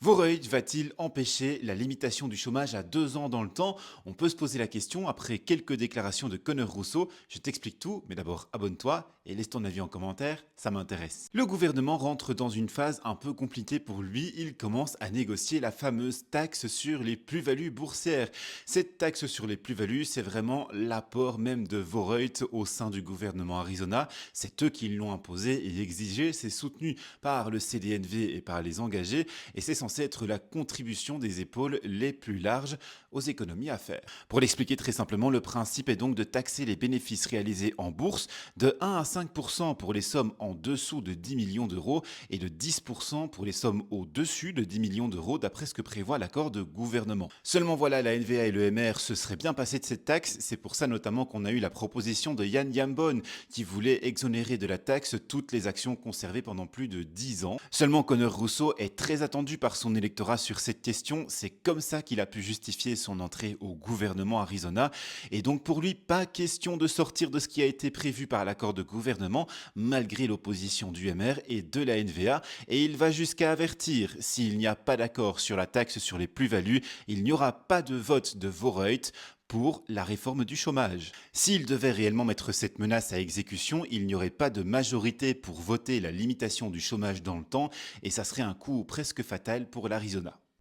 Voreuil va-t-il empêcher la limitation du chômage à 2 ans dans le temps? On peut se poser la question après quelques déclarations de Conor Rousseau. Je t'explique tout, mais d'abord abonne-toi et laisse ton avis en commentaire, ça m'intéresse. Le gouvernement rentre dans une phase un peu compliquée pour lui. Il commence à négocier la fameuse taxe sur les plus-values boursières. Cette taxe sur les plus-values, c'est vraiment l'apport même de Voreuil au sein du gouvernement Arizona. C'est eux qui l'ont imposé et exigé. C'est soutenu par le CDNV et par les engagés et c'est censé être la contribution des épaules les plus larges aux économies à faire. Pour l'expliquer très simplement, le principe est donc de taxer les bénéfices réalisés en bourse de 1 à 5% pour les sommes en dessous de 10 millions d'euros et de 10% pour les sommes au-dessus de 10 millions d'euros d'après ce que prévoit l'accord de gouvernement. Seulement voilà, la NVA et le MR se seraient bien passés de cette taxe, c'est pour ça notamment qu'on a eu la proposition de Yann Yambon qui voulait exonérer de la taxe toutes les actions conservées pendant plus de 10 ans. Seulement Conor Rousseau est très attendu par son électorat sur cette question, c'est comme ça qu'il a pu justifier son entrée au gouvernement Arizona, et donc pour lui, pas question de sortir de ce qui a été prévu par l'accord de gouvernement, malgré l'opposition du MR et de la NVA, et il va jusqu'à avertir, s'il n'y a pas d'accord sur la taxe sur les plus-values, il n'y aura pas de vote de Voreuil pour la réforme du chômage. S'il devait réellement mettre cette menace à exécution, il n'y aurait pas de majorité pour voter la limitation du chômage dans le temps et ça serait un coup presque fatal pour l'Arizona.